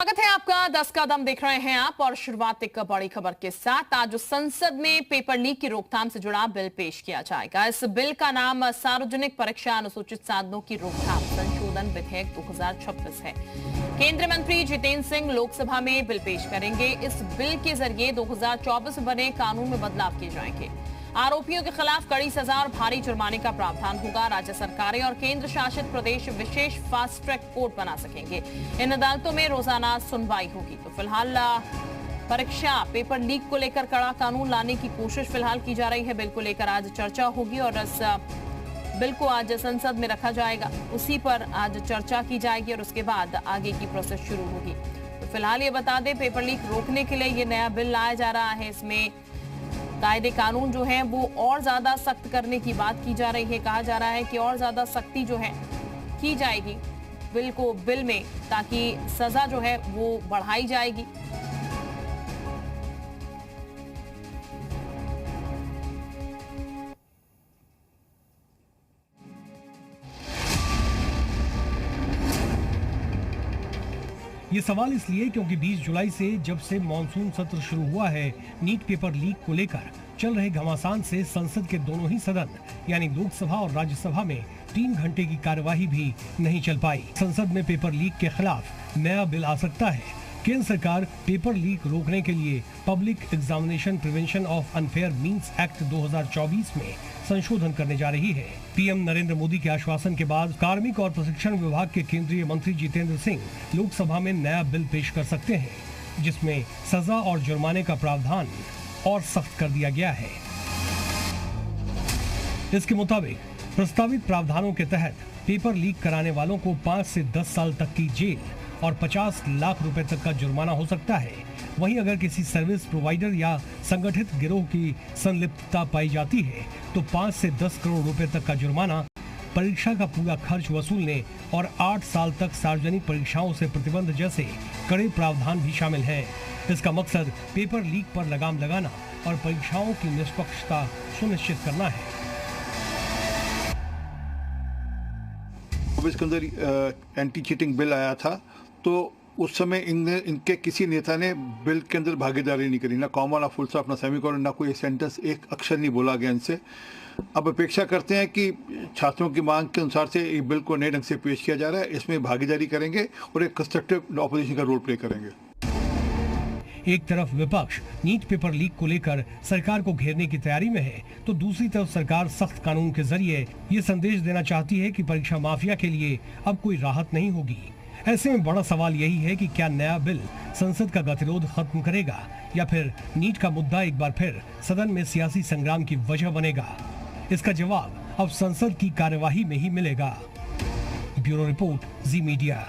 स्वागत है आपका 10 का दम देख रहे हैं आप और शुरुआत एक बड़ी खबर के साथ। आज संसद में पेपर लीक की रोकथाम से जुड़ा बिल पेश किया जाएगा। इस बिल का नाम सार्वजनिक परीक्षा अनुसूचित साधनों की रोकथाम संशोधन विधेयक 2026 है। केंद्रीय मंत्री जितेंद्र सिंह लोकसभा में बिल पेश करेंगे। इस बिल के जरिए 2024 में बने कानून में बदलाव किए जाएंगे। आरोपियों के खिलाफ कड़ी सजा और भारी जुर्माने का प्रावधान होगा। राज्य सरकारें और केंद्र शासित प्रदेश विशेष फास्ट ट्रैक कोर्ट बना सकेंगे। इन अदालतों में रोजाना सुनवाई होगी। तो फिलहाल परीक्षा पेपर लीक को लेकर कड़ा कानून लाने की कोशिश फिलहाल की जा रही है। बिल को लेकर आज चर्चा होगी और इस बिल को आज संसद में रखा जाएगा। उसी पर आज चर्चा की जाएगी और उसके बाद आगे की प्रोसेस शुरू होगी। तो फिलहाल ये बता दें, पेपर लीक रोकने के लिए ये नया बिल लाया जा रहा है। इसमें कायदे कानून जो है वो और ज्यादा सख्त करने की बात की जा रही है। कहा जा रहा है कि और ज्यादा सख्ती जो है की जाएगी बिल में, ताकि सजा जो है वो बढ़ाई जाएगी। ये सवाल इसलिए क्योंकि 20 जुलाई से जब से मॉनसून सत्र शुरू हुआ है, नीट पेपर लीक को लेकर चल रहे घमासान से संसद के दोनों ही सदन यानी लोकसभा और राज्यसभा में 3 घंटे की कार्यवाही भी नहीं चल पाई। संसद में पेपर लीक के खिलाफ नया बिल आ सकता है। केंद्र सरकार पेपर लीक रोकने के लिए public examination prevention of unfair means act 2024 में संशोधन करने जा रही है। पीएम नरेंद्र मोदी के आश्वासन के बाद कार्मिक और प्रशिक्षण विभाग के केंद्रीय मंत्री जितेंद्र सिंह लोकसभा में नया बिल पेश कर सकते हैं, जिसमें सजा और जुर्माने का प्रावधान और सख्त कर दिया गया है। इसके मुताबिक प्रस्तावित प्रावधानों के तहत पेपर लीक कराने वालों को 5 से 10 साल तक की जेल और 50 लाख रुपए तक का जुर्माना हो सकता है। वहीं अगर किसी सर्विस प्रोवाइडर या संगठित गिरोह की संलिप्तता पाई जाती है तो 5 से 10 करोड़ रुपए तक का जुर्माना, परीक्षा का पूरा खर्च वसूलने और 8 साल तक सार्वजनिक परीक्षाओं से प्रतिबंध जैसे कड़े प्रावधान भी शामिल हैं। इसका मकसद पेपर लीक पर लगाम लगाना और परीक्षाओं की निष्पक्षता सुनिश्चित करना है। इसके अंदर एंटी चीटिंग बिल आया था, तो उस समय इनके किसी नेता ने बिल के अंदर भागीदारी नहीं करी, ना कॉमा, ना फुल स्टॉप, ना सेमीकोलन, ना कोई सेंटेंस, एक अक्षर नहीं बोला गया इनसे। अब अपेक्षा करते हैं कि छात्रों की मांग के अनुसार से ये बिल को नए ढंग से पेश किया जा रहा है, इसमें भागीदारी करेंगे और एक कंस्ट्रक्टिव ऑपोजिशन का रोल प्ले करेंगे। एक तरफ विपक्ष नीट पेपर लीक को लेकर सरकार को घेरने की तैयारी में है, तो दूसरी तरफ सरकार सख्त कानून के जरिए ये संदेश देना चाहती है कि परीक्षा माफिया के लिए अब कोई राहत नहीं होगी। ऐसे में बड़ा सवाल यही है कि क्या नया बिल संसद का गतिरोध खत्म करेगा या फिर नीट का मुद्दा एक बार फिर सदन में सियासी संग्राम की वजह बनेगा। इसका जवाब अब संसद की कार्यवाही में ही मिलेगा। ब्यूरो रिपोर्ट, जी मीडिया।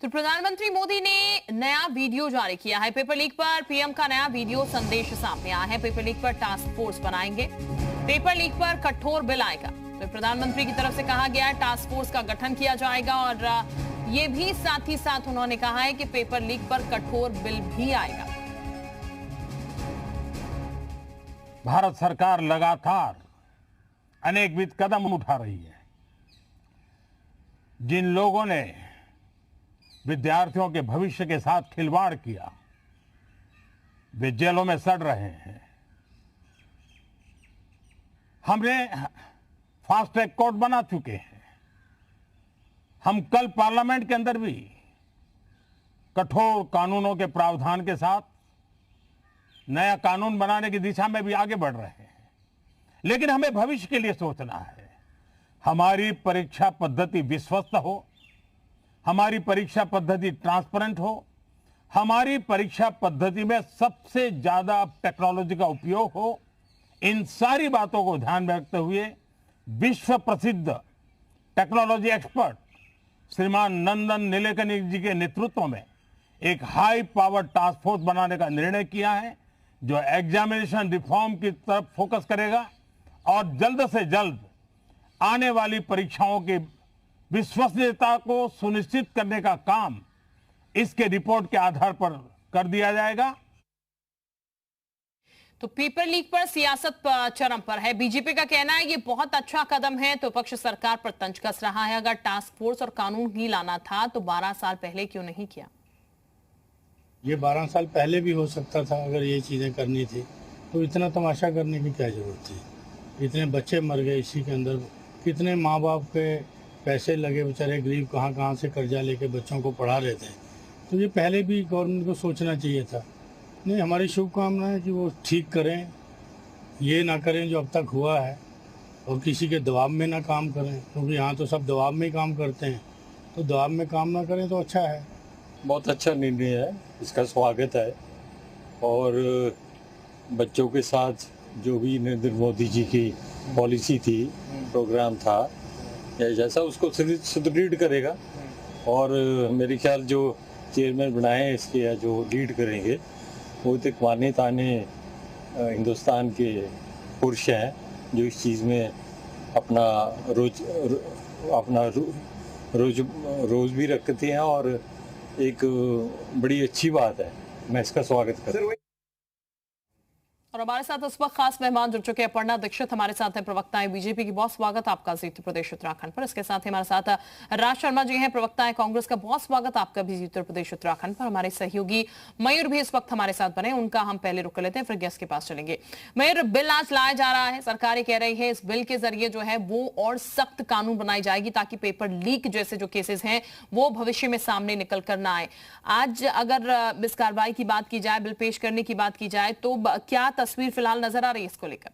तो प्रधानमंत्री मोदी ने नया वीडियो जारी किया है। पेपर लीक पर पीएम का नया वीडियो संदेश सामने आया है। पेपर लीक पर टास्क फोर्स बनाएंगे। पेपर लीक पर कठोर बिल आएगा। तो प्रधानमंत्री की तरफ से कहा गया है टास्क फोर्स का गठन किया जाएगा और ये भी साथ ही साथ उन्होंने कहा है कि पेपर लीक पर कठोर बिल भी आएगा। भारत सरकार लगातार अनेकविध कदम उठा रही है। जिन लोगों ने विद्यार्थियों के भविष्य के साथ खिलवाड़ किया, वे जेलों में सड़ रहे हैं। हमने फास्ट ट्रैक कोर्ट बना चुके हैं। हम कल पार्लियामेंट के अंदर भी कठोर कानूनों के प्रावधान के साथ नया कानून बनाने की दिशा में भी आगे बढ़ रहे हैं। लेकिन हमें भविष्य के लिए सोचना है। हमारी परीक्षा पद्धति विश्वस्त हो, हमारी परीक्षा पद्धति ट्रांसपेरेंट हो, हमारी परीक्षा पद्धति में सबसे ज्यादा टेक्नोलॉजी का उपयोग हो। इन सारी बातों को ध्यान में रखते हुए विश्व प्रसिद्ध टेक्नोलॉजी एक्सपर्ट श्रीमान नंदन नीलेकनी जी के नेतृत्व में एक हाई पावर टास्क फोर्स बनाने का निर्णय किया है, जो एग्जामिनेशन रिफॉर्म की तरफ फोकस करेगा और जल्द से जल्द आने वाली परीक्षाओं की विश्वसनीयता को सुनिश्चित करने का काम इसके रिपोर्ट के आधार पर कर दिया जाएगा। तो पेपर लीक पर सियासत चरम पर है। बीजेपी का कहना है ये बहुत अच्छा कदम है, तो पक्ष सरकार पर तंज कस रहा है। अगर टास्क फोर्स और कानून ही लाना था तो 12 साल पहले क्यों नहीं किया? ये 12 साल पहले भी हो सकता था। अगर ये चीज़ें करनी थी तो इतना तमाशा करने की क्या ज़रूरत थी? इतने बच्चे मर गए इसी के अंदर, कितने माँ बाप के पैसे लगे, बेचारे गरीब कहाँ कहाँ से कर्जा लेके बच्चों को पढ़ा रहे थे। तो ये पहले भी गवर्नमेंट को सोचना चाहिए था। नहीं, हमारी शुभकामना है कि वो ठीक करें, ये ना करें जो अब तक हुआ है, और किसी के दबाव में ना काम करें, क्योंकि यहाँ तो सब दबाव में ही काम करते हैं। तो दबाव में काम ना करें तो अच्छा है। बहुत अच्छा निर्णय है, इसका स्वागत है। और बच्चों के साथ जो भी नरेंद्र मोदी जी की पॉलिसी थी, प्रोग्राम था, या जैसा उसको सुदृढ़ करेगा। और मेरे ख्याल जो चेयरमैन बनाए हैं इसके, या जो लीड करेंगे, वो तो माने ताने हिंदुस्तान के पुरुष हैं जो इस चीज़ में अपना रोज भी रखते हैं। और एक बड़ी अच्छी बात है, मैं इसका स्वागत करता हूँ। और हमारे साथ इस वक्त खास मेहमान जुड़ चुके हैं। अपर्णा दीक्षित हमारे साथ हैं, प्रवक्ता है बीजेपी की। बहुत स्वागत आपका जी उत्तर प्रदेश उत्तराखंड पर। इसके साथ ही हमारे साथ राज शर्मा जी हैं, प्रवक्ता है कांग्रेस का। बहुत स्वागत आपका भी जी उत्तर प्रदेश उत्तराखंड पर। हमारे सहयोगी मयूर भी इस वक्त हमारे साथ बने, उनका हम पहले रुक लेते हैं, फिर गेस्ट के पास चलेंगे। मयूर, बिल आज लाया जा रहा है, सरकार कह रही है इस बिल के जरिए जो है वो और सख्त कानून बनाई जाएगी ताकि पेपर लीक जैसे जो केसेस हैं वो भविष्य में सामने निकल कर ना आए। आज अगर इस कार्रवाई की बात की जाए, बिल पेश करने की बात की जाए, तो क्या तस्वीर फिलहाल नजर आ रही है इसको लेकर?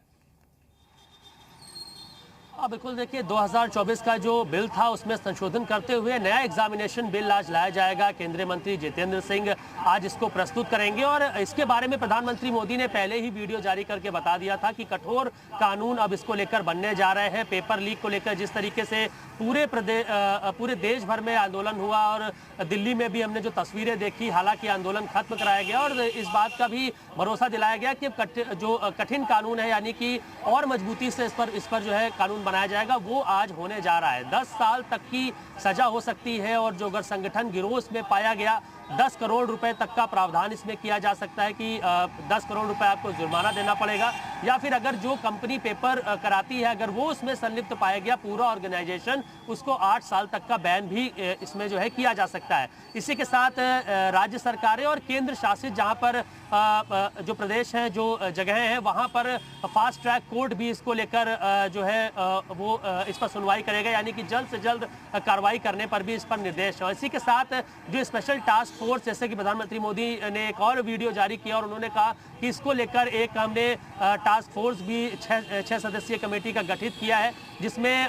बिल्कुल, देखिए 2024 का जो बिल था उसमें संशोधन करते हुए नया एग्जामिनेशन बिल आज लाया जाएगा। केंद्रीय मंत्री जितेंद्र सिंह आज इसको प्रस्तुत करेंगे और इसके बारे में प्रधानमंत्री मोदी ने पहले ही वीडियो जारी करके बता दिया था कि कठोर कानून अब इसको लेकर बनने जा रहे हैं। पेपर लीक को लेकर जिस तरीके से पूरे देश भर में आंदोलन हुआ और दिल्ली में भी हमने जो तस्वीरें देखी, हालांकि आंदोलन खत्म कराया गया और इस बात का भी भरोसा दिलाया गया कि जो कठिन कानून है, यानी कि और मजबूती से इस पर जो है कानून बनाया जाएगा, वो आज होने जा रहा है। 10 साल तक की सजा हो सकती है और जो अगर संगठन गिरोह इसमें पाया गया, 10 करोड़ रुपए तक का प्रावधान इसमें किया जा सकता है कि 10 करोड़ रुपए आपको जुर्माना देना पड़ेगा, या फिर अगर जो कंपनी पेपर कराती है अगर वो उसमें संलिप्त पाया गया पूरा ऑर्गेनाइजेशन, उसको 8 साल तक का बैन भी इसमें जो है किया जा सकता है। इसी के साथ राज्य सरकारें और केंद्र शासित जहां पर जो प्रदेश हैं, जो जगह हैं, वहां पर फास्ट ट्रैक कोर्ट भी इसको लेकर जो है वो इस पर सुनवाई करेगा, यानी कि जल्द से जल्द कार्रवाई करने पर भी इस पर निर्देश है। इसी के साथ जो स्पेशल टास्क फोर्स, जैसे कि प्रधानमंत्री मोदी ने एक और वीडियो जारी किया और उन्होंने कहा कि इसको लेकर एक हमने टास्क फोर्स भी 6 सदस्यीय कमेटी का गठित किया है, जिसमें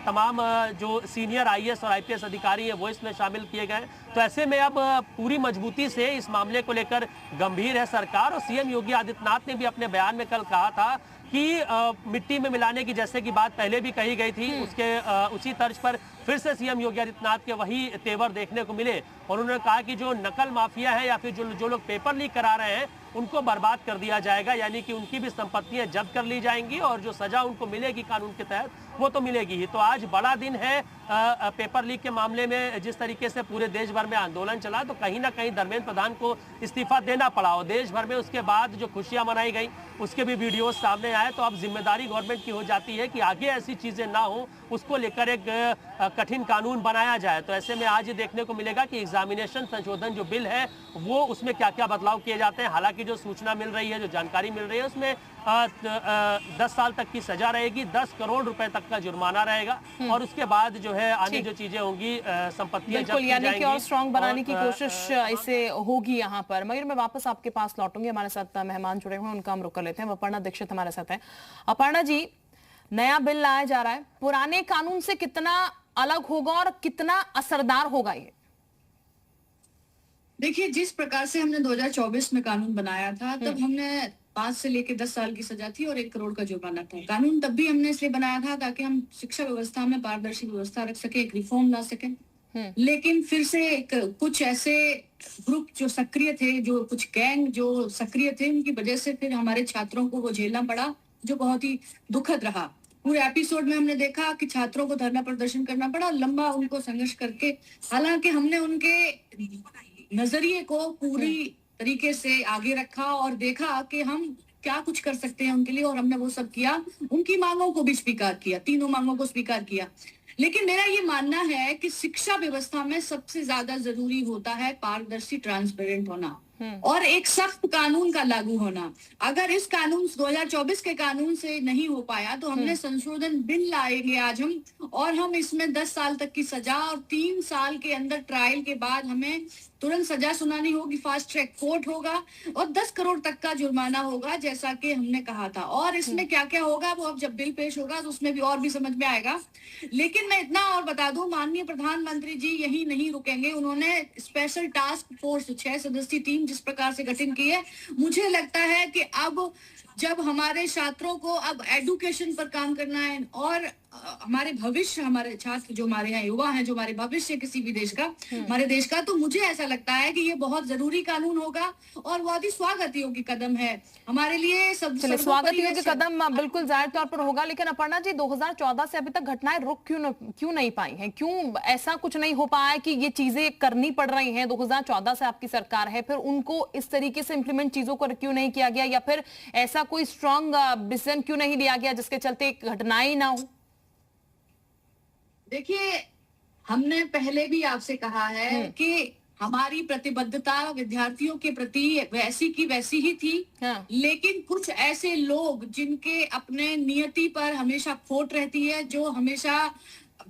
तमाम जो सीनियर IAS और IPS अधिकारी हैं वो इसमें शामिल किए गए। तो ऐसे में अब पूरी मजबूती से इस मामले को लेकर गंभीर है सरकार। और CM योगी आदित्यनाथ ने भी अपने बयान में कल कहा था कि मिट्टी में मिलाने की जैसे कि बात पहले भी कही गई थी, उसके उसी तर्ज पर फिर से CM योगी आदित्यनाथ के वही तेवर देखने को मिले और उन्होंने कहा कि जो नकल माफिया है या फिर जो लोग पेपर लीक करा रहे हैं उनको बर्बाद कर दिया जाएगा, यानी कि उनकी भी संपत्तियां जब्त कर ली जाएंगी और जो सजा उनको मिलेगी कानून के तहत वो तो मिलेगी ही। तो आज बड़ा दिन है पेपर लीक के मामले में। जिस तरीके से पूरे देश भर में आंदोलन चला तो कहीं ना कहीं धर्मेंद्र प्रधान को इस्तीफा देना पड़ा और देश भर में उसके बाद जो खुशियां मनाई गई उसके भी वीडियोस सामने आए। तो अब जिम्मेदारी गवर्नमेंट की हो जाती है कि आगे ऐसी चीजें ना हो, उसको लेकर एक कठिन कानून बनाया जाए। तो ऐसे में आज ये देखने को मिलेगा कि एग्जामिनेशन संशोधन जो बिल है वो उसमें क्या क्या बदलाव किए जाते हैं। हालांकि जो सूचना मिल रही है, जो जानकारी मिल रही है, उसमें 10 साल तक की सजा रहेगी, 10 करोड़ रुपए तक का जुर्माना रहेगा और उसके बाद जो है आगे जो चीजें होंगी संपत्तियां जब्त की जाएंगी और स्ट्रॉन्ग बनाने की कोशिश इसे होगी यहाँ पर। मयूर, मैं वापस आपके पास लौटूंगी। हमारे साथ मेहमान जुड़े हुए हैं, उनका हम रुक कर लेते हैं। अपर्णा दीक्षित हमारे साथ हैं। अपर्णा जी, नया बिल लाया जा रहा है, पुराने कानून से कितना अलग होगा और कितना असरदार होगा ये? देखिए, जिस प्रकार से हमने 2024 में कानून बनाया था, तब हमने 5 से लेकर 10 साल की सजा थी और 1 करोड़ का जुर्माना था। कानून तब भी हमने इसलिए बनाया था ताकि हम शिक्षा व्यवस्था में पारदर्शी व्यवस्था रख सके, एक रिफॉर्म ला सके। लेकिन फिर से कुछ ऐसे ग्रुप जो सक्रिय थे, जो कुछ गैंग जो सक्रिय थे, उनकी वजह से फिर हमारे छात्रों को वो झेलना पड़ा, जो बहुत ही दुखद रहा। पूरे एपिसोड में हमने देखा कि छात्रों को धरना प्रदर्शन करना पड़ा, लंबा उनको संघर्ष करके। हालांकि हमने उनके नजरिए को पूरी तरीके से आगे रखा और देखा कि हम क्या कुछ कर सकते हैं उनके लिए, और हमने वो सब किया। उनकी मांगों को भी स्वीकार किया, तीनों मांगों को स्वीकार किया। लेकिन मेरा ये मानना है कि शिक्षा व्यवस्था में सबसे ज्यादा जरूरी होता है पारदर्शी, ट्रांसपेरेंट होना और एक सख्त कानून का लागू होना। अगर इस कानून 2024 के कानून से नहीं हो पाया तो हमने संशोधन बिल लाएंगे आज हम, और हम इसमें 10 साल तक की सजा और 3 साल के अंदर ट्रायल के बाद हमें तुरंत सजा सुनानी होगी, फास्ट ट्रैक कोर्ट होगा और 10 करोड़ तक का जुर्माना होगा, जैसा कि हमने कहा था। और इसमें क्या क्या होगा वो अब जब बिल पेश होगा तो उसमें भी और भी समझ में आएगा। लेकिन मैं इतना और बता दूं, माननीय प्रधानमंत्री जी यही नहीं रुकेंगे। उन्होंने स्पेशल टास्क फोर्स 6 सदस्यीय टीम जिस प्रकार से गठन की है, मुझे लगता है कि अब जब हमारे छात्रों को अब एजुकेशन पर काम करना है और हमारे भविष्य, हमारे छात्र जो हमारे यहाँ युवा हैं, जो हमारे भविष्य किसी भी देश का, हमारे देश का, तो मुझे ऐसा लगता है कि ये बहुत जरूरी कानून होगा और बहुत ही स्वागत योग्य कदम है हमारे लिए। सब स्वागत योग्य कदम बिल्कुल जाहिर तौर पर होगा। लेकिन अपर्णा जी, 2014 से अभी तक घटनाएं रुक क्यों नहीं पाई हैं? क्यों ऐसा कुछ नहीं हो पाया कि ये चीजें करनी पड़ रही हैं? 2014 से आपकी सरकार है, फिर उनको इस तरीके से इंप्लीमेंट चीजों को क्यों नहीं किया गया, या फिर ऐसा कोई स्ट्रॉन्ग डिसीजन क्यों नहीं लिया गया जिसके चलते घटनाएं ना हो? देखिए, हमने पहले भी आपसे कहा है कि हमारी प्रतिबद्धता विद्यार्थियों के प्रति वैसी की वैसी ही थी। लेकिन कुछ ऐसे लोग जिनके अपने नियति पर हमेशा खोट रहती है, जो हमेशा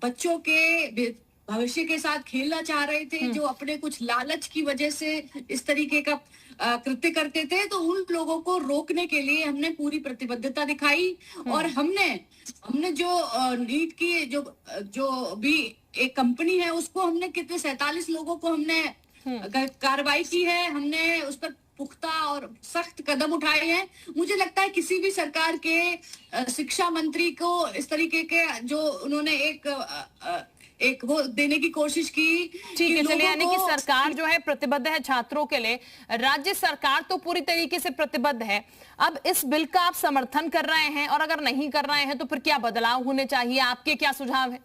बच्चों के भविष्य के साथ खेलना चाह रहे थे, जो अपने कुछ लालच की वजह से इस तरीके का कृत्य करते थे, तो उन लोगों को रोकने के लिए हमने पूरी प्रतिबद्धता दिखाई। और हमने जो नीट की जो भी एक कंपनी है उसको हमने कितने 47 लोगों को हमने कार्रवाई की है, हमने उस पर पुख्ता और सख्त कदम उठाए हैं। मुझे लगता है किसी भी सरकार के शिक्षा मंत्री को इस तरीके के जो उन्होंने एक वो देने की कोशिश की। ठीक है, चलिए, यानी कि सरकार जो है प्रतिबद्ध है छात्रों के लिए। राज्य सरकार तो पूरी तरीके से प्रतिबद्ध है। अब इस बिल का आप समर्थन कर रहे हैं, और अगर नहीं कर रहे हैं तो फिर क्या बदलाव होने चाहिए? आपके क्या सुझाव है?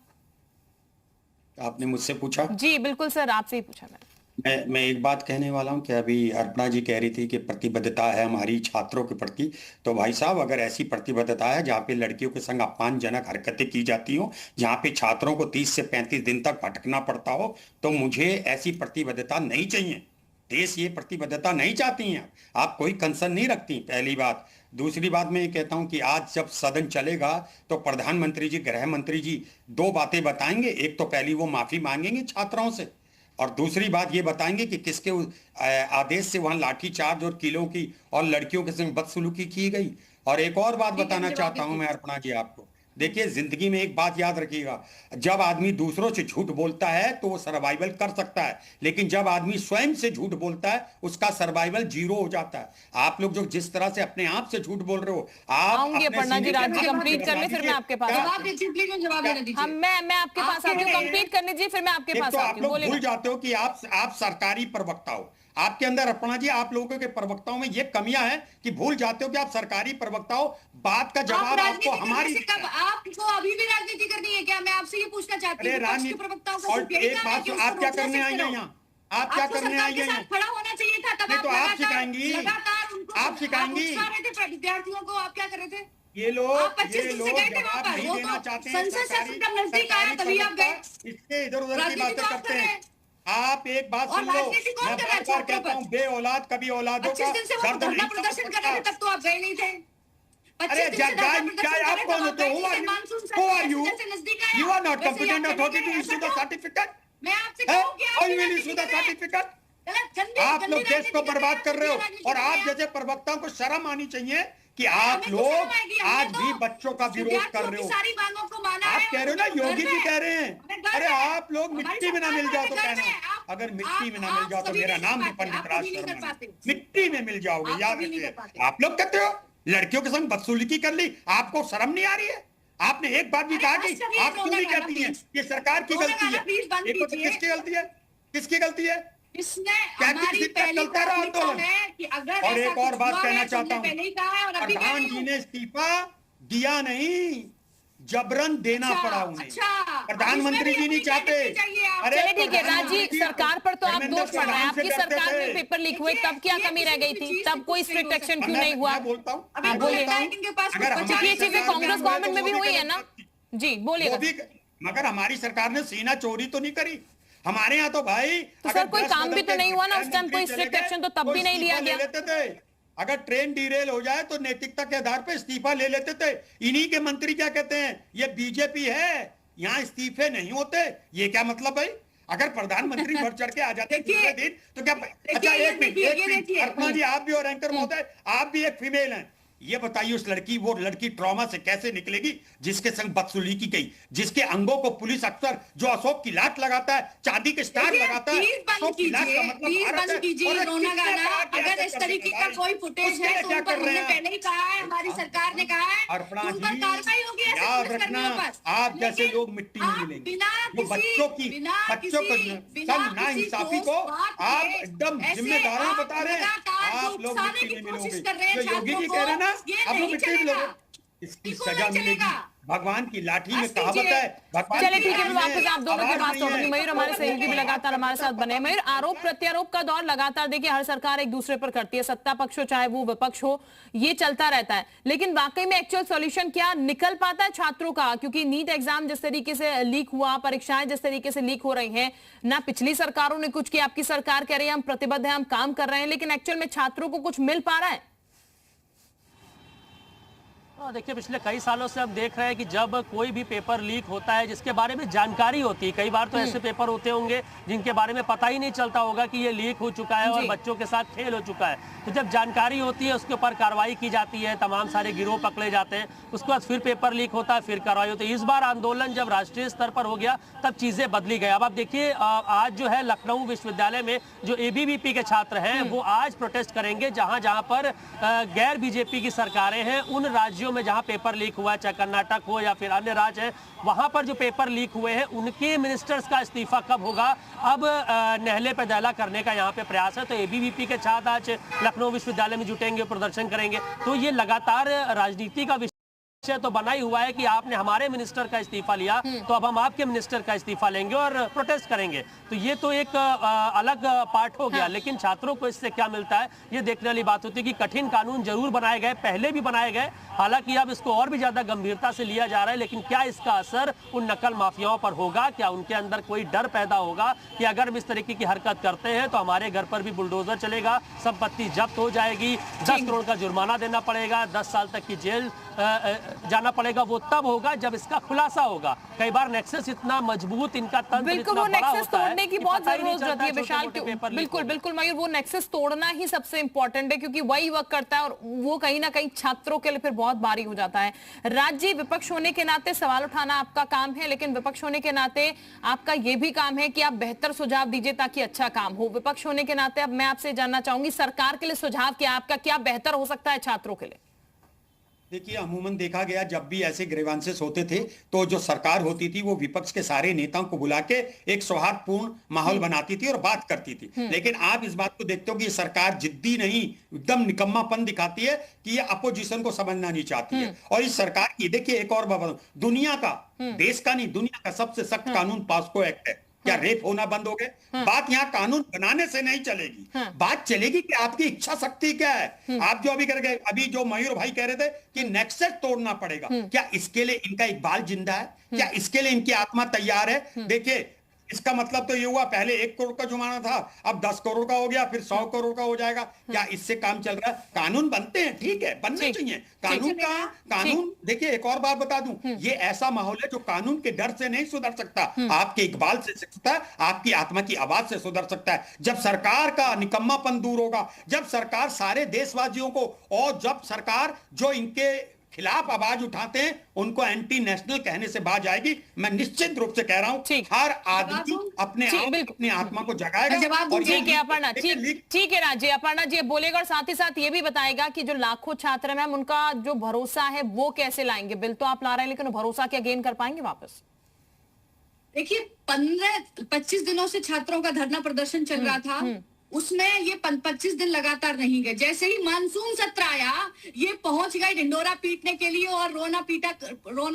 आपने मुझसे पूछा? जी बिल्कुल सर, आपसे ही पूछा मैंने। मैं एक बात कहने वाला हूं कि अभी अर्पणा जी कह रही थी कि प्रतिबद्धता है हमारी छात्रों के प्रति। तो भाई साहब, अगर ऐसी प्रतिबद्धता है जहां पे लड़कियों के संग अपमानजनक हरकतें की जाती हो, जहां पे छात्रों को 30 से 35 दिन तक भटकना पड़ता हो, तो मुझे ऐसी प्रतिबद्धता नहीं चाहिए। देश ये प्रतिबद्धता नहीं चाहती हैं। आप कोई कंसर्न नहीं रखती, पहली बात। दूसरी बात मैं ये कहता हूं कि आज जब सदन चलेगा तो प्रधानमंत्री जी, गृह मंत्री जी 2 बातें बताएंगे। एक तो पहली वो माफी मांगेंगे छात्राओं से, और दूसरी बात ये बताएंगे कि किसके आदेश से वहां लाठीचार्ज और किलों की और लड़कियों के संग बदसलूकी की गई। और एक और बात बताना चाहता हूं मैं अर्पणा जी आपको, देखिए जिंदगी में एक बात याद रखिएगा, जब आदमी दूसरों से झूठ बोलता है तो वो सर्वाइवल कर सकता है, लेकिन जब आदमी स्वयं से झूठ बोलता है उसका सर्वाइवल 0 हो जाता है। आप लोग जो जिस तरह से अपने आप से झूठ बोल रहे हो, आप आऊंगी अपर्णा जी, राज्य कंप्लीट कर ले फिर मैं आपके पास जवाब आती हूँ। मैं आपके पास आती हूँ, कंप्लीट करने दीजिए, फिर मैं आपके पास आती हूँ। भूल जाते हो कि आप सरकारी प्रवक्ता हो। आपके अंदर अर्पणा जी, आप लोगों के प्रवक्ताओं में ये कमियां हैं कि भूल जाते हो कि आप सरकारी प्रवक्ता हो। बात का जवाब आपको हमारी आपको अभी भी राजनीति करनी है क्या? मैं आपसे ये पूछना चाहती हूँ। और एक बात, आप क्या करने आई हैं यहाँ? आप क्या करने आई हैं यहाँ? खड़ा होना चाहिए था तब। तो आप सिखाएंगी, आप सिखाएंगी विद्यार्थियों को। आप क्या कर रहे थे? ये लोग जवाब नहीं देना चाहते हैं। इसके इधर उधर की बातें करते हैं। आप एक बात सुन लो, मैं बार बार कहता हूँ, बे औलाद कभी औलादों का दर्द नहीं प्रदर्शन कर रहे थे, तब तो आप गए नहीं थे। अरे आप कौन होते हो? Who are you? You are not competent authority to issue the certificate. मैं आपसे कहूँ कि How will issue the certificate? आप लोग देश को बर्बाद कर रहे हो, और आप जैसे प्रवक्ताओं को शर्म आनी चाहिए कि आप लोग आज भी बच्चों का विरोध कर रहे हो। आप कह रहे हो ना, योगी भी कह रहे हैं, अरे आप लोग मिट्टी में ना मिल जाओ तो कहना, अगर मिट्टी में ना मिल जाओ तो मेरा नाम भी पंडित राज शर्मा है। मिट्टी में मिल जाओगे, याद रखिए। आप लोग कहते हो लड़कियों के संग बदसलूकी कर ली, आपको शर्म नहीं आ रही है? आपने एक बात भी कहा कि आप क्यों नहीं कहती हैं ये सरकार की गलती है? किसकी गलती है? किसकी गलती है? इसने हमारी पहली प्राथमिकता है कि अगर और एक और बात कहना चाहता हूँ, प्रधान जी ने इस्तीफा दिया नहीं, जबरन देना पड़ा उन्हें। प्रधानमंत्री जी नहीं चाहते। चलिए ठीक है राजी, सरकार पर तो आप दोष पड़ रहे हैं, आपकी सरकार में पेपर लीक हुए तब क्या कमी रह गई थी, तब कोई स्ट्रिक्ट एक्शन क्यों नहीं हुआ? बोलता हूँ ये चीजें कांग्रेस गवर्नमेंट में भी हुई है ना जी, बोलिए। मगर हमारी सरकार ने सीना चोरी तो नहीं करी। हमारे यहाँ तो भाई तो सर कोई काम भी तो नहीं हुआ ना उस टाइम, कोई स्ट्रिक्ट एक्शन तो तब भी नहीं लिया गया। लेते थे, अगर ट्रेन डीरेल हो जाए तो नैतिकता के आधार पे इस्तीफा ले लेते थे। इन्हीं के मंत्री क्या कहते हैं, ये बीजेपी है, यहाँ इस्तीफे नहीं होते। ये क्या मतलब है? अगर प्रधानमंत्री बढ़ चढ़ के आ जाते दूसरे दिन तो क्या? अच्छा एक मिनट अर्पणा जी, आप भी और एंकर महोदय, आप भी एक फीमेल हैं, ये बताइए उस लड़की, वो लड़की ट्रॉमा से कैसे निकलेगी जिसके संग बदसलूकी की, जिसके अंगों को पुलिस अफसर जो अशोक की लात लगाता है, चांदी के स्टार लगाता है, अशोक की लात का मतलब रोना गाना। अगर इस तरीके का कोई फुटेज है तो उन पर हमने पहले ही कहा है, हमारी सरकार ने कहा है, अर्पणा उन पर कार्रवाई होगी। याद रखना, आप जैसे लोग मिट्टी में मिलेंगे। जो बच्चों को ना इंसाफी को आप एकदम जिम्मेदार बता रहे हैं, आप लोग मिट्टी में मिलोगे। जो योगी जी कह रहे हैं ना, आप लोग मिट्टी में मिलोगे, इसकी सजा मिलेगी। भगवान की लाठी में कहावत है। चलिए ठीक है, वापस आप दोनों की बात होगी। मयूर हमारे सहयोगी भी लगातार हमारे साथ बने। मयूर, आरोप प्रत्यारोप का दौर लगातार देखिए हर सरकार एक दूसरे पर करती है, सत्ता पक्ष हो चाहे वो विपक्ष हो, ये चलता रहता है। लेकिन वाकई में एक्चुअल सॉल्यूशन क्या निकल पाता है छात्रों का? क्योंकि नीट एग्जाम जिस तरीके से लीक हुआ, परीक्षाएं जिस तरीके से लीक हो रही हैं, ना पिछली सरकारों ने कुछ किया, आपकी सरकार कह रही है हम प्रतिबद्ध हैं, हम काम कर रहे हैं, लेकिन एक्चुअल में छात्रों को कुछ मिल पा रहा है? देखिए पिछले कई सालों से हम देख रहे हैं कि जब कोई भी पेपर लीक होता है जिसके बारे में जानकारी होती है, कई बार तो ऐसे पेपर होते होंगे जिनके बारे में पता ही नहीं चलता होगा कि ये लीक हो चुका है और बच्चों के साथ खेल हो चुका है। तो जब जानकारी होती है उसके ऊपर कार्रवाई की जाती है, तमाम सारे गिरोह पकड़े जाते हैं, उसके बाद फिर पेपर लीक होता है, फिर कार्रवाई होती है। इस बार आंदोलन जब राष्ट्रीय स्तर पर हो गया तब चीजें बदली गई। अब आप देखिए आज जो है लखनऊ विश्वविद्यालय में जो एबीवीपी के छात्र हैं वो आज प्रोटेस्ट करेंगे जहां जहां पर गैर बीजेपी की सरकारें हैं, उन राज्यों में जहां पेपर लीक हुआ है, चाहे कर्नाटक हो या फिर अन्य राज्य हैं, वहां पर जो पेपर लीक हुए हैं उनके मिनिस्टर्स का इस्तीफा कब होगा, अब नहले पे दहला करने का यहाँ पे प्रयास है। तो एबीवीपी के छात्र आज लखनऊ विश्वविद्यालय में जुटेंगे, प्रदर्शन करेंगे। तो ये लगातार राजनीति का तो बना ही हुआ है कि आपने हमारे मिनिस्टर का इस्तीफा लिया तो अब हम आपके मिनिस्टर का इस्तीफा लेंगे और प्रोटेस्ट करेंगे। तो ये तो एक अलग पार्ट हो गया। लेकिन छात्रों को इससे क्या मिलता है ये देखने वाली बात होती है कि कठिन कानून जरूर बनाए गए, पहले भी बनाए गए, हालांकि अब इसको और भी ज्यादा गंभीरता से लिया जा रहा है। लेकिन क्या इसका असर उन नकल माफियाओं पर होगा? क्या उनके अंदर कोई डर पैदा होगा कि अगर हम इस तरीके की हरकत करते हैं तो हमारे घर पर भी बुलडोजर चलेगा, संपत्ति जब्त हो जाएगी, 10 करोड़ का जुर्माना देना पड़ेगा, 10 साल तक की जेल जाना पड़ेगा? वो तब होगा जब इसका खुलासा होगा। कई बार नेक्सस इतना मजबूत, इनका तंत्र इतना बड़ा होता है, तोड़ने की बहुत जरूरत होती है विशाल। बिल्कुल बिल्कुल मयूर, वो नेक्सस तोड़ना ही सबसे इंपॉर्टेंट है क्योंकि वही वर्क करता है और वो कहीं ना कहीं छात्रों के लिए फिर बहुत भारी हो जाता है। राज्य विपक्ष होने के नाते सवाल उठाना आपका काम है, लेकिन विपक्ष होने के नाते आपका ये भी काम है कि आप बेहतर सुझाव दीजिए ताकि अच्छा काम हो। विपक्ष होने के नाते अब मैं आपसे जानना चाहूंगी सरकार के लिए सुझाव क्या, आपका क्या बेहतर हो सकता है छात्रों के लिए? देखिए अमूमन देखा गया जब भी ऐसे ग्रीवांसेस होते थे तो जो सरकार होती थी वो विपक्ष के सारे नेताओं को बुला के एक सौहार्दपूर्ण माहौल बनाती थी और बात करती थी। लेकिन आप इस बात को देखते हो कि ये सरकार जिद्दी नहीं, एकदम निकम्मापन दिखाती है कि ये अपोजिशन को समझना नहीं चाहती है। और इस सरकार की देखिए एक और बात, दुनिया का, देश का नहीं दुनिया का सबसे सख्त कानून पॉस्को एक्ट है। क्या रेप होना बंद हो गए? बात यहाँ कानून बनाने से नहीं चलेगी, बात चलेगी कि आपकी इच्छा शक्ति क्या है। आप जो अभी कर गए, अभी जो मयूर भाई कह रहे थे कि नेक्सस तोड़ना पड़ेगा, क्या इसके लिए इनका इकबाल जिंदा है? क्या इसके लिए इनकी आत्मा तैयार है? देखिए इसका मतलब तो ये हुआ पहले 1 करोड़ का जुर्माना था, अब 10 करोड़ का हो गया, फिर 100 करोड़ का हो जाएगा। क्या इससे काम चल रहा है? कानून बनते हैं, ठीक है, बनने चाहिए कानून। देखिए एक और बात बता दूं, ये ऐसा माहौल है जो कानून के डर से नहीं सुधर सकता, आपके इकबाल से सकता है, आपकी आत्मा की आवाज से सुधर सकता है। जब सरकार का निकम्मापन दूर होगा, जब सरकार सारे देशवासियों को, और जब सरकार जो इनके खिलाफ आवाज उठाते हैं उनको एंटी नेशनल कहने से बाज आएगी। मैं निश्चित रूप से कह रहा हूं हर आदमी अपने अपनी आत्मा को जगाएगा। और ठीक है अपर्णा, ठीक है राजी, अपर्णा जी बोलेगा और साथ ही साथ ये भी बताएगा कि जो लाखों छात्र हैं मैम उनका जो भरोसा है वो कैसे लाएंगे? बिल तो आप ला रहे हैं लेकिन भरोसा क्या गेन कर पाएंगे वापस? देखिए 15-25 दिनों से छात्रों का धरना प्रदर्शन चल रहा था, उसमें ये 25 दिन लगातार नहीं गए। जैसे ही मानसून सत्र आया, ये पहुंच गए ढिंडोरा पीटने के लिए और रोना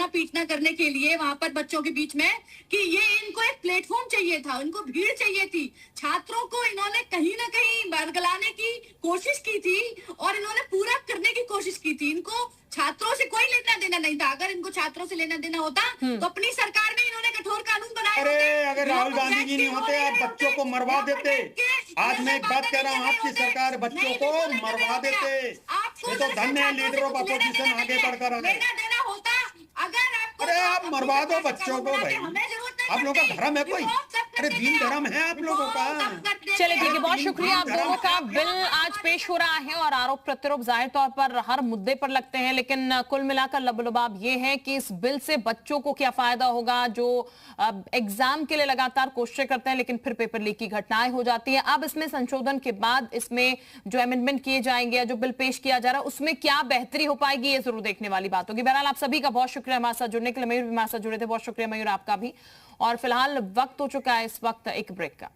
पीटना करने के लिए वहां पर बच्चों के बीच में, कि ये इनको एक प्लेटफॉर्म चाहिए था, इनको भीड़ चाहिए थी। छात्रों को इन्होंने कहीं ना कहीं बरगलाने की कोशिश की थी और इन्होंने पूरा करने की कोशिश की थी। इनको छात्रों से कोई लेना देना नहीं था। अगर इनको छात्रों से लेना देना होता तो अपनी सरकार में इन्होंने कठोर कानून बनाए होते। अरे अगर राहुल गांधी जी नहीं होते, आप बच्चों को मरवा देते। आज मैं एक बात कह रहा हूँ, आपकी सरकार बच्चों को मरवा देते। ये तो धन्य है लीडर ऑफ अपोजिशन आगे बढ़कर आ गए। देना होता अगर आपको, अरे आप मरवा दो बच्चों को भाई, आप लोगों का धर्म है कोई? अरे दीन धर्म है आप लोगों का। चलिए ठीक है, बहुत शुक्रिया आप दोनों का। बिल आज पेश हो रहा है और आरोप प्रत्यारोप जाहिर तौर पर हर मुद्दे पर लगते हैं, लेकिन कुल मिलाकर लबलबाब ये है कि इस बिल से बच्चों को क्या फायदा होगा जो एग्जाम के लिए लगातार कोशिशें करते हैं लेकिन फिर पेपर लीक की घटनाएं हो जाती हैं। अब इसमें संशोधन के बाद इसमें जो अमेंडमेंट किए जाएंगे या जो बिल पेश किया जा रहा है उसमें क्या बेहतरी हो पाएगी, ये जरूर देखने वाली बात होगी। बहरहाल आप सभी का बहुत शुक्रिया हमारे साथ जुड़ने के लिए। मयूर भी हमारे साथ जुड़े थे, बहुत शुक्रिया मयूर आपका भी। और फिलहाल वक्त हो चुका है इस वक्त एक ब्रेक का।